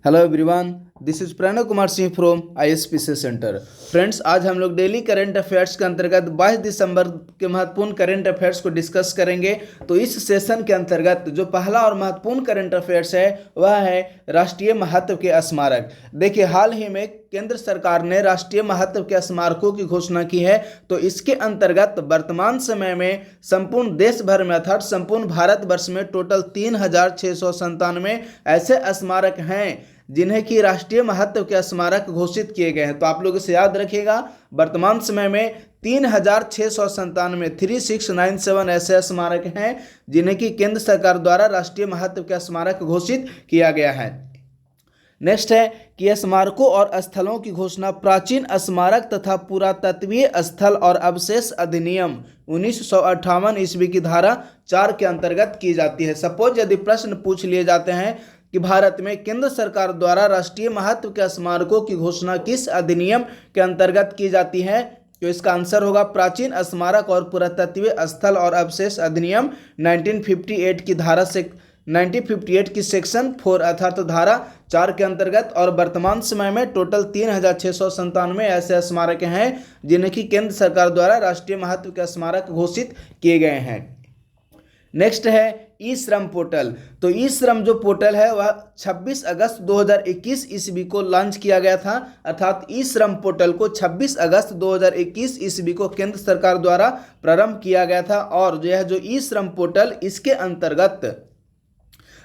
Hello everyone, this is Pranav Kumar Singh from ISPC centre. Friends, आज हम लोग डेली करंट अफेयर्स के अंतर्गत 22 दिसंबर के महत्वपूर्ण करंट अफेयर्स को डिस्कस करेंगे। तो इस सेशन के अंतर्गत जो पहला और महत्वपूर्ण करंट अफेयर्स है वह है राष्ट्रीय महत्व के स्मारक। देखिए, हाल ही में केंद्र सरकार ने राष्ट्रीय महत्व के स्मारकों की घोषणा की है। तो इसके अंतर्गत वर्तमान समय में संपूर्ण देश भर में अर्थात संपूर्ण भारतवर्ष में टोटल 3697 ऐसे स्मारक हैं जिन्हें कि राष्ट्रीय महत्व के स्मारक घोषित किए गए हैं। तो आप लोग इसे याद रखिएगा, वर्तमान समय में 3697 ऐसे स्मारक हैं जिन्हें कि केंद्र सरकार द्वारा राष्ट्रीय महत्व के स्मारक घोषित किया गया है। नेक्स्ट है कि स्मारकों और स्थलों की घोषणा प्राचीन स्मारक तथा पुरातत्वीय स्थल और अवशेष अधिनियम 1958 ईस्वी की धारा 4 के अंतर्गत की जाती है। सपोज यदि प्रश्न पूछ लिए जाते हैं कि भारत में केंद्र सरकार द्वारा राष्ट्रीय महत्व के स्मारकों की घोषणा किस अधिनियम के अंतर्गत की जाती है, तो इसका आंसर होगा प्राचीन स्मारक और पुरातत्वीय स्थल और अवशेष अधिनियम 1958 की धारा से 1958 की सेक्शन 4 अर्थात धारा 4 के अंतर्गत। और वर्तमान समय में टोटल 3697 ऐसे स्मारक हैं जिन्हें कि केंद्र सरकार द्वारा राष्ट्रीय महत्व के स्मारक घोषित किए गए हैं। नेक्स्ट है ई श्रम पोर्टल। तो ई श्रम जो पोर्टल है वह 26 अगस्त 2021 ईस्वी को लॉन्च किया गया था। अर्थात ई श्रम पोर्टल को 26 अगस्त 2021 ईस्वी को केंद्र सरकार द्वारा प्रारंभ किया गया था। और यह जो ई श्रम पोर्टल इसके अंतर्गत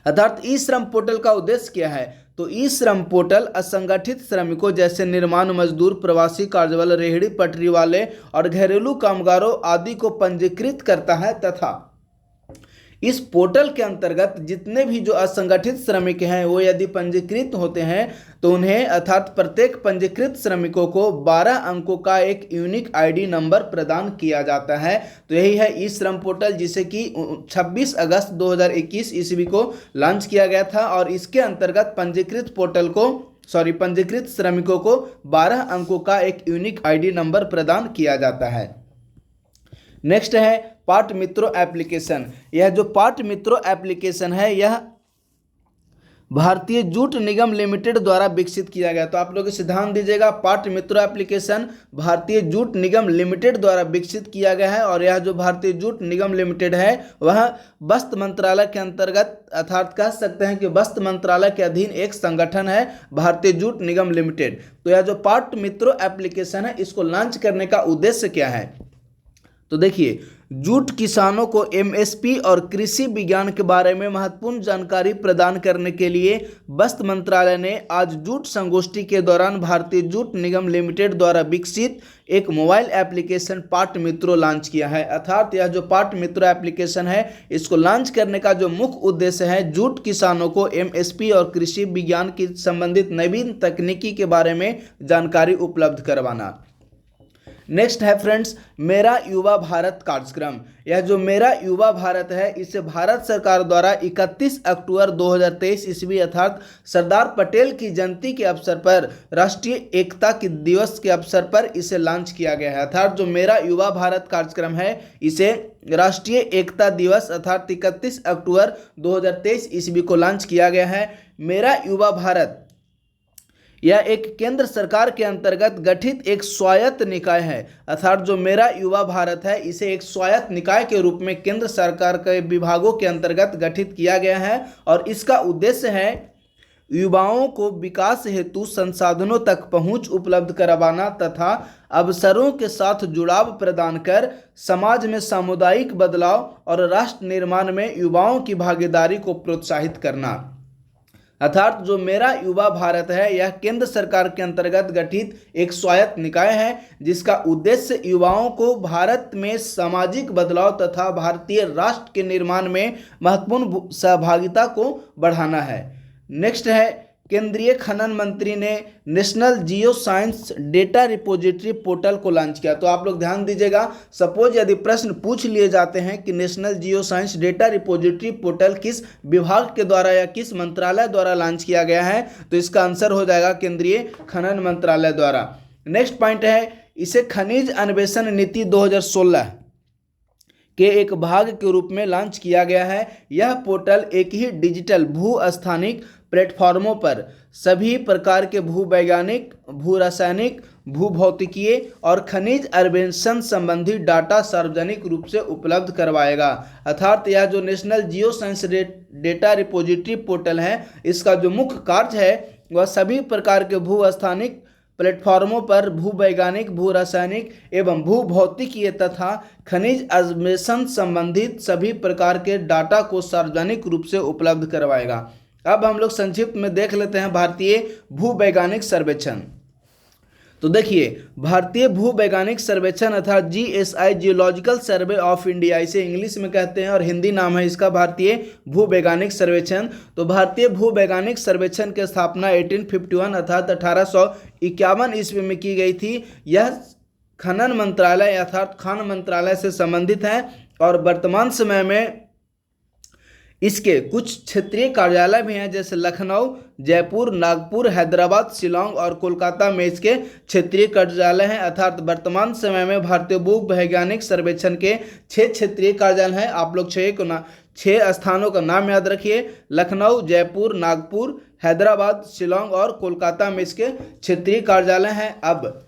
अर्थात ई श्रम पोर्टल का उद्देश्य क्या है, तो ई श्रम पोर्टल असंगठित श्रमिकों जैसे निर्माण मजदूर, प्रवासी कार्यबल, रेहड़ी पटरी वाले और घरेलू कामगारों आदि को पंजीकृत करता है तथा इस पोर्टल के अंतर्गत जितने भी जो असंगठित श्रमिक हैं वो यदि पंजीकृत होते हैं तो उन्हें अर्थात प्रत्येक पंजीकृत श्रमिकों को 12 अंकों का एक यूनिक ID नंबर प्रदान किया जाता है। तो यही है ई श्रम पोर्टल जिसे कि 26 अगस्त 2021 ईस्वी को लॉन्च किया गया था। और इसके अंतर्गत पंजीकृत श्रमिकों को 12 अंकों का एक यूनिक ID नंबर प्रदान किया जाता है। नेक्स्ट है पाट मित्रों एप्लीकेशन। यह जो पाट मित्रों एप्लीकेशन है यह भारतीय जूट निगम लिमिटेड द्वारा विकसित किया गया। तो आप लोग इसे ध्यान दीजिएगा, पाट मित्रों एप्लीकेशन भारतीय जूट निगम लिमिटेड द्वारा विकसित किया गया है। और यह जो भारतीय जूट निगम लिमिटेड है वह वस्त्र मंत्रालय के अंतर्गत अर्थात कह सकते हैं कि वस्त्र मंत्रालय के अधीन एक संगठन है भारतीय जूट निगम लिमिटेड। तो यह जो पाट मित्रों एप्लीकेशन है इसको लॉन्च करने का उद्देश्य क्या है, तो देखिए, जूट किसानों को MSP और कृषि विज्ञान के बारे में महत्वपूर्ण जानकारी प्रदान करने के लिए वस्त्र मंत्रालय ने आज जूट संगोष्ठी के दौरान भारतीय जूट निगम लिमिटेड द्वारा विकसित एक मोबाइल एप्लीकेशन पाट मित्रों लॉन्च किया है। अर्थात यह जो पाट मित्रों एप्लीकेशन है इसको लॉन्च करने का जो मुख्य उद्देश्य है जूट किसानों को MSP और कृषि विज्ञान की संबंधित नवीन तकनीकी के बारे में जानकारी उपलब्ध करवाना। नेक्स्ट है फ्रेंड्स मेरा युवा भारत कार्यक्रम। यह जो मेरा युवा भारत है इसे भारत सरकार द्वारा 31 अक्टूबर 2023 ईस्वी अर्थात सरदार पटेल की जयंती के अवसर पर राष्ट्रीय एकता के दिवस के अवसर पर इसे लॉन्च किया गया है। अर्थात जो मेरा युवा भारत कार्यक्रम है इसे राष्ट्रीय एकता दिवस अर्थात 31 अक्टूबर 2023 ईस्वी को लॉन्च किया गया है। मेरा युवा भारत यह एक केंद्र सरकार के अंतर्गत गठित एक स्वायत्त निकाय है। अर्थात जो मेरा युवा भारत है इसे एक स्वायत्त निकाय के रूप में केंद्र सरकार के विभागों के अंतर्गत गठित किया गया है। और इसका उद्देश्य है युवाओं को विकास हेतु संसाधनों तक पहुंच उपलब्ध करवाना तथा अवसरों के साथ जुड़ाव प्रदान कर समाज में सामुदायिक बदलाव और राष्ट्र निर्माण में युवाओं की भागीदारी को प्रोत्साहित करना। अर्थात जो मेरा युवा भारत है यह केंद्र सरकार के अंतर्गत गठित एक स्वायत्त निकाय है जिसका उद्देश्य युवाओं को भारत में सामाजिक बदलाव तथा भारतीय राष्ट्र के निर्माण में महत्वपूर्ण सहभागिता को बढ़ाना है। नेक्स्ट है केंद्रीय खनन मंत्री ने national geo science data repository portal को लॉन्च किया। तो आप लोग ध्यान दीजिएगा, सपोज यदि प्रश्न पूछ लिए जाते हैं कि national geo science data repository portal किस विभाग के द्वारा या किस मंत्रालय द्वारा लॉन्च किया गया है, तो इसका आंसर हो जाएगा केंद्रीय खनन मंत्रालय द्वारा। नेक्स्ट पॉइंट है इसे खनिज अन्वेषण नीति 2016 के एक भाग के रूप में लॉन्च किया गया है। यह पोर्टल एक ही डिजिटल भू स्थानिक प्लेटफॉर्मों पर सभी प्रकार के भूवैज्ञानिक, भूरासायनिक, भूभौतिकीय और खनिज अन्वेषण संबंधी डाटा सार्वजनिक रूप से उपलब्ध करवाएगा। अर्थात यह जो national geo science data repository portal है, इसका जो मुख्य कार्य है वह सभी प्रकार के भूस्थानिक प्लेटफॉर्मों पर भूवैज्ञानिक, भूरासायनिक एवं भूभौतिकीय तथा खनिज अन्वेषण संबंधित सभी प्रकार के डाटा को सार्वजनिक रूप से उपलब्ध करवाएगा। अब हम लोग संक्षिप्त में देख लेते हैं भारतीय भूवैज्ञानिक सर्वेक्षण। तो देखिए, भारतीय भूवैज्ञानिक सर्वेक्षण अर्थात GSI, geological survey of India इसे इंग्लिश में कहते हैं और हिंदी नाम है इसका भारतीय भूवैज्ञानिक सर्वेक्षण। तो भारतीय भूवैज्ञानिक सर्वेक्षण की स्थापना 1851 अर्थात 1851 ईस्वी में की गई थी। यह खनन मंत्रालय अर्थात खान मंत्रालय से संबंधित है और वर्तमान समय में इसके कुछ क्षेत्रीय कार्यालय भी हैं, जैसे लखनऊ, जयपुर, नागपुर, हैदराबाद, शिलांग और कोलकाता में इसके क्षेत्रीय कार्यालय हैं। अर्थात वर्तमान समय में भारतीय भूवैज्ञानिक सर्वेक्षण के 6 क्षेत्रीय कार्यालय हैं। आप लोग 6 स्थानों का नाम याद रखिए, लखनऊ, जयपुर, नागपुर, हैदराबाद, शिलांग और कोलकाता में इसके क्षेत्रीय कार्यालय हैं। अब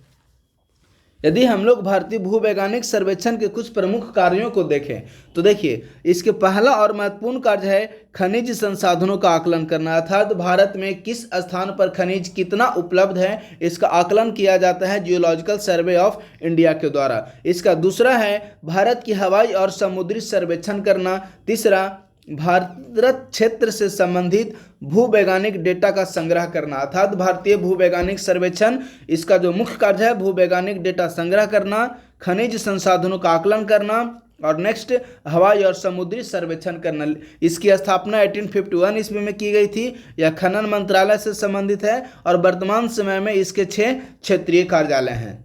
यदि हम लोग भारतीय भूवैज्ञानिक सर्वेक्षण के कुछ प्रमुख कार्यों को देखें तो देखिए, इसके पहला और महत्वपूर्ण कार्य है खनिज संसाधनों का आकलन करना। अर्थात भारत में किस स्थान पर खनिज कितना उपलब्ध है, इसका आकलन किया जाता है जियोलॉजिकल सर्वे ऑफ इंडिया के द्वारा। इसका दूसरा है भारत की हवाई और समुद्री सर्वेक्षण करना। तीसरा, भारत क्षेत्र से संबंधित भूवैज्ञानिक डेटा का संग्रह करना। अर्थात भारतीय भूवैज्ञानिक सर्वेक्षण इसका जो मुख्य कार्य है भूवैज्ञानिक डेटा संग्रह करना, खनिज संसाधनों का आकलन करना और नेक्स्ट हवाई और समुद्री सर्वेक्षण करना। इसकी स्थापना 1851 ईस्वी में की गई थी। यह खनन मंत्रालय से संबंधित है और वर्तमान समय में इसके 6 क्षेत्रीय कार्यालय हैं।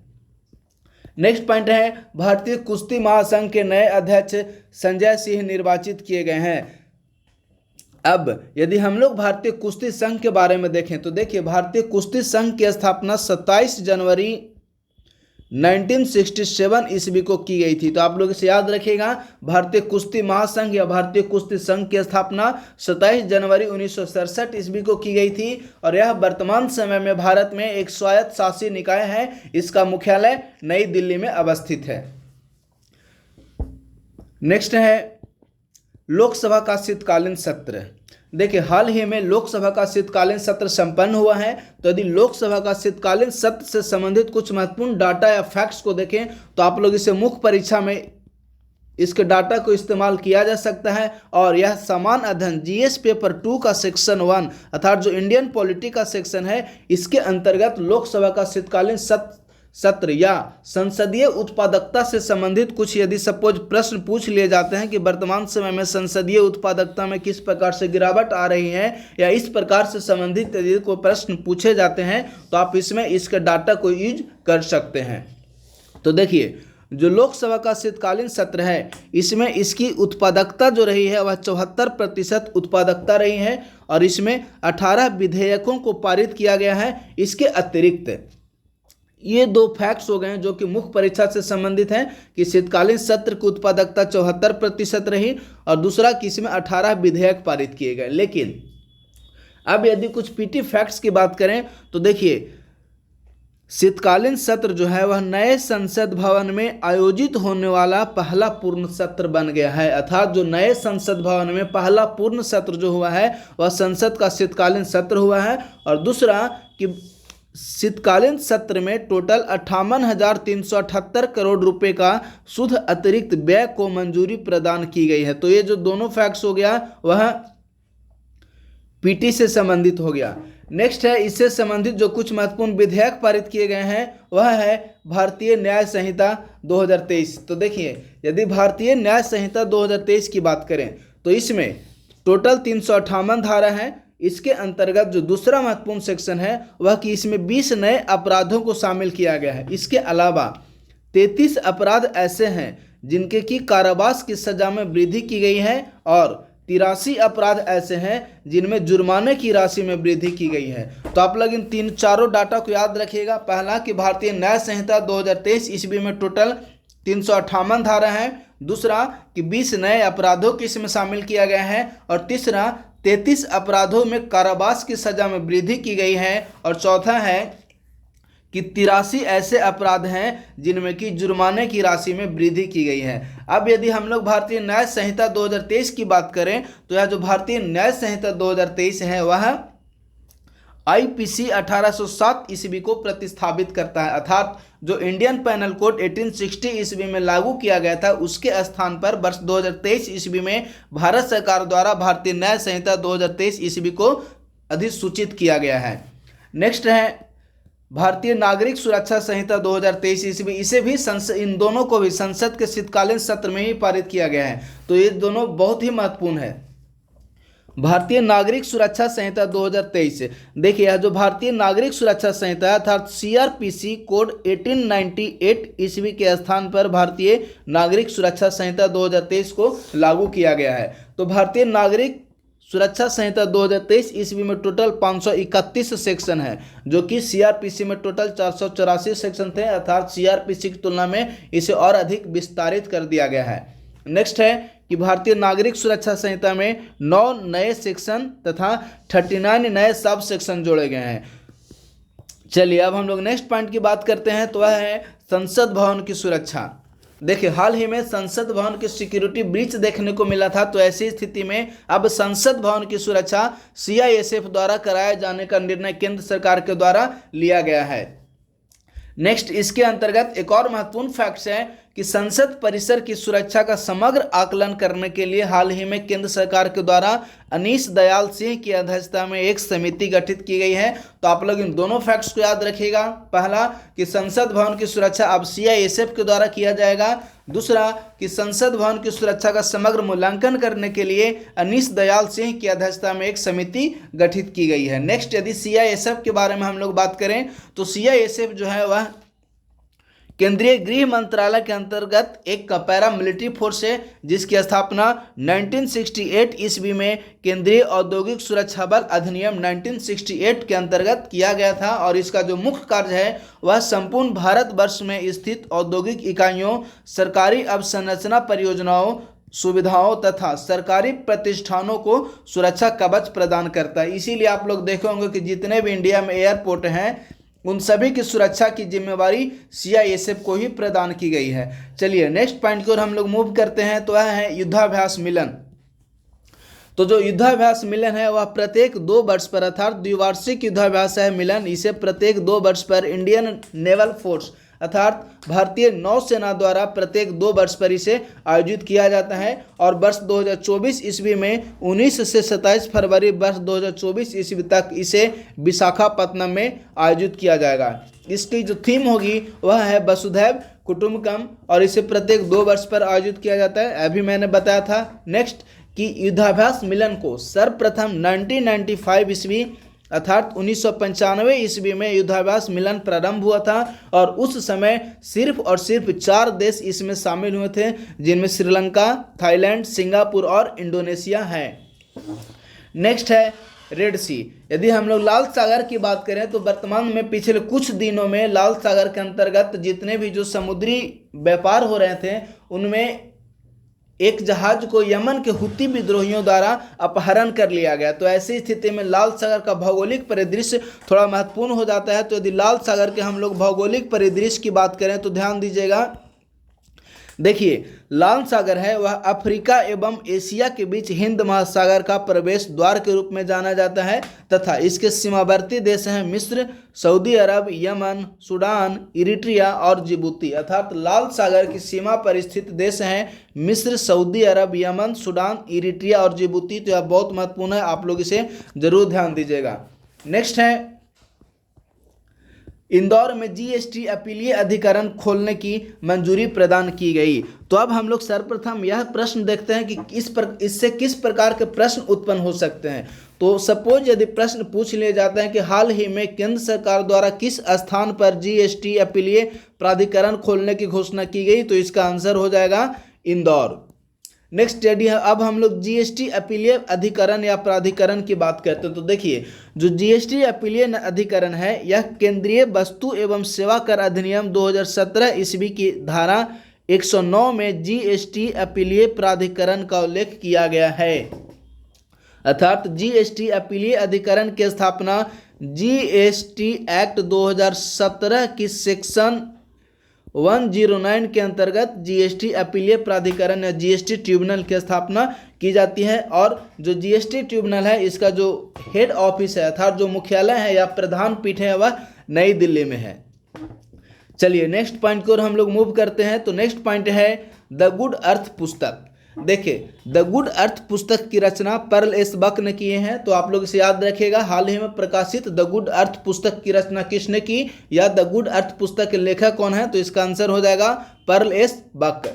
नेक्स्ट पॉइंट है भारतीय कुश्ती महासंघ के नए अध्यक्ष संजय सिंह निर्वाचित किए गए हैं। अब यदि हम लोग भारतीय कुश्ती संघ के बारे में देखें तो देखिए, भारतीय कुश्ती संघ की स्थापना 27 जनवरी 1967 ईस्वी को की गई थी। तो आप लोग इसे याद रखिएगा, भारतीय कुश्ती महासंघ या भारतीय कुश्ती संघ की स्थापना 27 जनवरी 1967 ईस्वी को की गई थी और यह वर्तमान समय में भारत में एक स्वायत्त शासी निकाय है। इसका मुख्यालय नई दिल्ली में अवस्थित है। नेक्स्ट है लोकसभा का शीतकालीन सत्र। देखिए, हाल ही में लोकसभा का शीतकालीन सत्र संपन्न हुआ है। तो यदि लोकसभा का शीतकालीन सत्र से संबंधित कुछ महत्वपूर्ण डाटा या फैक्ट्स को देखें तो आप लोग इसे मुख्य परीक्षा में इसके डाटा को इस्तेमाल किया जा सकता है और यह समान अध्ययन जीएस पेपर 2 का सेक्शन 1 अर्थात जो इंडियन पॉलिटी का सेक्शन है, इसके अंतर्गत लोकसभा का शीतकालीन सत्र या संसदीय उत्पादकता से संबंधित कुछ यदि सपोज प्रश्न पूछ लिए जाते हैं कि वर्तमान समय में संसदीय उत्पादकता में किस प्रकार से गिरावट आ रही है या इस प्रकार से संबंधित यदि कोई प्रश्न पूछे जाते हैं तो आप इसमें इसके डाटा को यूज कर सकते हैं। तो देखिए, जो लोकसभा का शीतकालीन सत्र है इसमें इसकी उत्पादकता जो रही है वह 74% उत्पादकता रही है और इसमें 18 विधेयकों को पारित किया गया है। इसके अतिरिक्त ये 2 फैक्ट्स हो गए हैं जो कि मुख्य परीक्षा से संबंधित हैं कि शीतकालीन सत्र की उत्पादकता 74% रही और दूसरा कि इसमें 18 विधेयक पारित किए गए। लेकिन अब यदि कुछ पीटी फैक्ट्स की बात करें तो देखिए, शीतकालीन सत्र जो है वह नए संसद भवन में आयोजित होने वाला पहला पूर्ण सत्र बन गया है। अर्थात जो नए संसद भवन में पहला पूर्ण सत्र जो हुआ है वह संसद का शीतकालीन सत्र हुआ है और दूसरा कि शीतकालीन सत्र में टोटल 58,378 करोड़ रुपए का शुद्ध अतिरिक्त व्यय को मंजूरी प्रदान की गई है। तो ये जो दोनों फैक्ट्स हो गया वह पीटी से संबंधित हो गया। नेक्स्ट है इससे संबंधित जो कुछ महत्वपूर्ण विधेयक पारित किए गए हैं वह है भारतीय न्याय संहिता 2023। तो देखिए, यदि भारतीय न्याय संहिता 2023 की बात करें तो इसमें टोटल 358 धारा है। इसके अंतर्गत जो दूसरा महत्वपूर्ण सेक्शन है वह कि इसमें 20 नए अपराधों को शामिल किया गया है। इसके अलावा 33 अपराध ऐसे हैं जिनके की कारावास की सजा में वृद्धि की गई है और 83 अपराध ऐसे हैं जिनमें जुर्माने की राशि में वृद्धि की गई है। तो आप लोग इन चारों डाटा को याद रखिएगा। पहला कि भारतीय न्याय संहिता 2023 ईस्वी में टोटल 358 धारा है। दूसरा कि 20 नए अपराधों को इसमें शामिल किया गया है और तीसरा 33 अपराधों में कारावास की सजा में वृद्धि की गई है। और चौथा है कि 83 ऐसे अपराध हैं जिनमें कि जुर्माने की राशि में वृद्धि की गई है। अब यदि हम लोग भारतीय न्याय संहिता 2023 की बात करें तो यह जो भारतीय न्याय संहिता 2023 है वह आईपीसी 1807 ईस्वी को प्रतिस्थापित करता है, अर्थात जो इंडियन पैनल कोड 1860 ईस्वी में लागू किया गया था उसके स्थान पर वर्ष 2023 ईस्वी में भारत सरकार द्वारा भारतीय न्याय संहिता 2023 ईस्वी को अधिसूचित किया गया है। नेक्स्ट है भारतीय नागरिक सुरक्षा संहिता 2023 ईस्वी। इसे भी इन दोनों को भी संसद के शीतकालीन सत्र में ही पारित किया गया है, तो ये दोनों बहुत ही महत्वपूर्ण है। भारतीय नागरिक सुरक्षा संहिता 2023, देखिए यह जो भारतीय नागरिक सुरक्षा संहिता है अर्थात सीआरपीसी कोड 1898 ईस्वी के स्थान पर भारतीय नागरिक सुरक्षा संहिता 2023 को लागू किया गया है। तो भारतीय नागरिक सुरक्षा संहिता 2023 ईस्वी में टोटल 531 सेक्शन है, जो कि सीआरपीसी में टोटल 484 सेक्शन थे, अर्थात सीआरपीसी की तुलना में इसे और अधिक विस्तारित कर दिया गया है। नेक्स्ट है कि भारतीय नागरिक सुरक्षा संहिता में 9 नए सेक्शन तथा 39 नए सब सेक्शन जोड़े गए हैं। चलिए अब हम लोग नेक्स्ट पॉइंट की बात करते हैं, तो वह है संसद भवन की सुरक्षा। देखिए हाल ही में संसद भवन की सिक्योरिटी ब्रीच देखने को मिला था, तो ऐसी स्थिति में अब संसद भवन की सुरक्षा सीआईएसएफ द्वारा कराए जाने का निर्णय केंद्र सरकार के द्वारा लिया गया है। नेक्स्ट इसके अंतर्गत एक और महत्वपूर्ण फैक्ट्स है कि संसद परिसर की सुरक्षा का समग्र आकलन करने के लिए हाल ही में केंद्र सरकार के द्वारा अनीश दयाल सिंह की अध्यक्षता में एक समिति गठित की गई है। तो आप लोग इन दोनों फैक्ट्स को याद रखिएगा। पहला कि संसद भवन की सुरक्षा अब सीआईएसएफ के द्वारा किया जाएगा। दूसरा कि संसद भवन की सुरक्षा का समग्र मूल्यांकन करने के लिए अनीश दयाल सिंह की अध्यक्षता में एक समिति गठित की गई है। नेक्स्ट यदि सीआईएसएफ के बारे में हम लोग बात करें तो सीआईएसएफ जो है वह केंद्रीय गृह मंत्रालय के अंतर्गत एक पैरा मिलिट्री फोर्स है, जिसकी स्थापना 1968 ईस्वी में केंद्रीय औद्योगिक सुरक्षा बल अधिनियम 1968 के अंतर्गत किया गया था। और इसका जो मुख्य कार्य है वह संपूर्ण भारतवर्ष में स्थित औद्योगिक इकाइयों, सरकारी अवसंरचना परियोजनाओं, सुविधाओं तथा सरकारी प्रतिष्ठानों को सुरक्षा कवच प्रदान करता है। इसीलिए आप लोग देखे होंगे कि जितने भी इंडिया में एयरपोर्ट हैं उन सभी की सुरक्षा की जिम्मेवारी सीआईएसएफ को ही प्रदान की गई है। चलिए नेक्स्ट पॉइंट की ओर हम लोग मूव करते हैं, तो वह है युद्धाभ्यास मिलन। तो जो युद्धाभ्यास मिलन है वह प्रत्येक 2 वर्ष पर अर्थात द्विवार्षिक युद्धाभ्यास है मिलन। इसे प्रत्येक 2 वर्ष पर इंडियन नेवल फोर्स अर्थात भारतीय नौसेना द्वारा प्रत्येक 2 वर्ष पर इसे आयोजित किया जाता है। और वर्ष 2024 ईस्वी में 19 से 27 फरवरी वर्ष 2024 ईस्वी तक इसे विशाखापत्तनम में आयोजित किया जाएगा। इसकी जो थीम होगी वह है वसुधैव कुटुंबकम और इसे प्रत्येक 2 वर्ष पर आयोजित किया जाता है, अभी मैंने बताया था। नेक्स्ट कि युद्धाभ्यास मिलन को सर्वप्रथम 1995 ईस्वी अर्थात 1995 ईस्वी में युद्धाभ्यास मिलन प्रारंभ हुआ था और उस समय सिर्फ और सिर्फ 4 देश इसमें शामिल हुए थे, जिनमें श्रीलंका, थाईलैंड, सिंगापुर और इंडोनेशिया है। नेक्स्ट है रेड सी। यदि हम लोग लाल सागर की बात करें तो वर्तमान में पिछले कुछ दिनों में लाल सागर के अंतर्गत जितने भी जो समुद्री व्यापार हो रहे थे उनमें एक जहाज को यमन के हुती विद्रोहियों द्वारा अपहरण कर लिया गया। तो ऐसी स्थिति में लाल सागर का भौगोलिक परिदृश्य थोड़ा महत्वपूर्ण हो जाता है। तो यदि लाल सागर के हम लोग भौगोलिक परिदृश्य की बात करें तो ध्यान दीजिएगा। देखिए लाल सागर है वह अफ्रीका एवं एशिया के बीच हिंद महासागर का प्रवेश द्वार के रूप में जाना जाता है तथा इसके सीमावर्ती देश हैं मिस्र, सऊदी अरब, यमन, सूडान, इरिट्रिया और जिबूती। अर्थात लाल सागर की सीमा पर स्थित देश हैं मिस्र, सऊदी अरब, यमन, सूडान, इरिट्रिया और जिबूती। तो यह बहुत महत्वपूर्ण है, आप लोग इसे जरूर ध्यान दीजिएगा। नेक्स्ट है इंदौर में जीएसटी अपीलीय अधिकरण खोलने की मंजूरी प्रदान की गई। तो अब हम लोग सर्वप्रथम यह प्रश्न देखते हैं कि इससे किस प्रकार के प्रश्न उत्पन्न हो सकते हैं। तो सपोज यदि प्रश्न पूछ लिए जाते हैं कि हाल ही में केंद्र सरकार द्वारा किस स्थान पर जीएसटी अपीलीय प्राधिकरण खोलने की घोषणा की गई, तो इसका आंसर हो जाएगा इंदौर। नेक्स्ट यदि अब हम लोग जीएसटी अपीलीय अधिकरण या प्राधिकरण की बात करते हैं तो देखिए जो जीएसटी अपीलीय अधिकरण है यह केंद्रीय वस्तु एवं सेवा कर अधिनियम 2017 ईस्वी की धारा 109 में जीएसटी अपीलीय प्राधिकरण का उल्लेख किया गया है। अर्थात जीएसटी अपीलीय अधिकरण की स्थापना जीएसटी एक्ट 2017 की सेक्शन 109 के अंतर्गत जीएसटी अपीलीय प्राधिकरण या जीएसटी ट्रिब्यूनल की स्थापना की जाती है। और जो जीएसटी ट्रिब्यूनल है इसका जो हेड ऑफिस है अर्थात जो मुख्यालय है या प्रधान पीठ है वह नई दिल्ली में है। चलिए नेक्स्ट पॉइंट की ओर हम लोग मूव करते हैं। तो नेक्स्ट पॉइंट है द गुड अर्थ पुस्तक। देखिए द गुड अर्थ पुस्तक की रचना पर्ल एस बक ने किए हैं, तो आप लोग इसे याद रखिएगा। हाल ही में प्रकाशित द गुड अर्थ पुस्तक की रचना किसने की या द गुड अर्थ पुस्तक के लेखक कौन है, तो इसका आंसर हो जाएगा Pearl S Buck.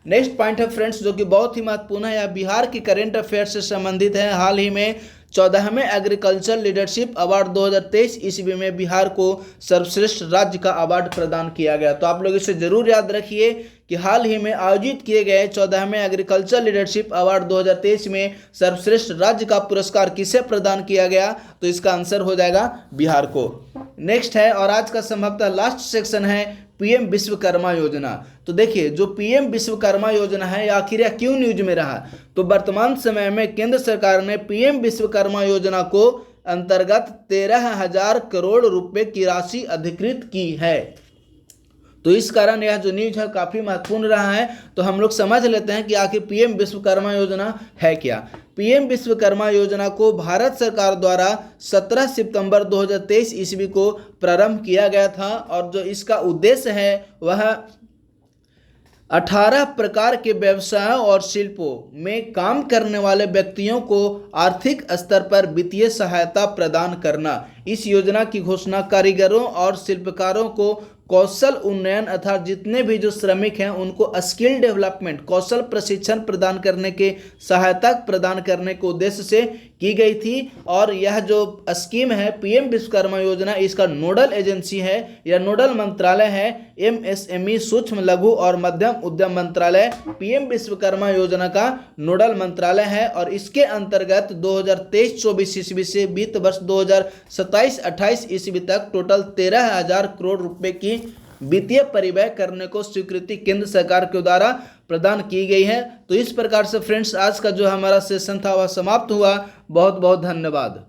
Next point है फ्रेंड्स जो कि बहुत ही महत्वपूर्ण है, या बिहार की करेंट अफेयर से संबंधित है। हाल ही में 14वें एग्रीकल्चर लीडरशिप अवार्ड 2023 ईस्वी में बिहार को सर्वश्रेष्ठ राज्य का अवार्ड प्रदान किया गया। तो आप लोग इसे जरूर याद रखिए कि हाल ही में आयोजित किए गए 14वें एग्रीकल्चर लीडरशिप अवार्ड 2023 में सर्वश्रेष्ठ राज्य का पुरस्कार किसे प्रदान किया गया, तो इसका आंसर हो जाएगा बिहार को। नेक्स्ट है और आज का संभवतः लास्ट सेक्शन है पीएम विश्वकर्मा योजना। तो देखिए जो पीएम विश्वकर्मा योजना है आखिर यह क्यों न्यूज में रहा, तो वर्तमान समय में केंद्र सरकार ने पीएम विश्वकर्मा योजना को अंतर्गत 13,000 करोड़ रुपए की राशि अधिकृत की है। तो इस कारण यह जो न्यूज है काफ़ी महत्वपूर्ण रहा है। तो हम लोग समझ लेते हैं कि आखिर पीएम विश्वकर्मा योजना है क्या। पीएम विश्वकर्मा योजना को भारत सरकार द्वारा 17 सितंबर 2023 ईस्वी को प्रारंभ किया गया था और जो इसका उद्देश्य है वह 18 प्रकार के व्यवसायों और शिल्पों में काम करने वाले व्यक्तियों को आर्थिक स्तर पर वित्तीय सहायता प्रदान करना। इस योजना की घोषणा कारीगरों और शिल्पकारों को कौशल उन्नयन अर्थात जितने भी जो श्रमिक हैं उनको स्किल डेवलपमेंट कौशल प्रशिक्षण प्रदान करने के सहायता प्रदान करने के उद्देश्य से की गई थी। और यह जो स्कीम है पीएम विश्वकर्मा योजना इसका नोडल एजेंसी है या नोडल मंत्रालय है एमएसएमई सूक्ष्म लघु और मध्यम उद्यम मंत्रालय पीएम विश्वकर्मा योजना का नोडल मंत्रालय है। और इसके अंतर्गत 2023-24 ईस्वी से वित्त वर्ष 2027-28 ईस्वी तक टोटल 13,000 करोड़ रुपए की वित्तीय परिव्यय करने को स्वीकृति केंद्र सरकार के द्वारा प्रदान की गई है। तो इस प्रकार से फ्रेंड्स आज का जो हमारा सेशन था वह समाप्त हुआ। बहुत बहुत धन्यवाद।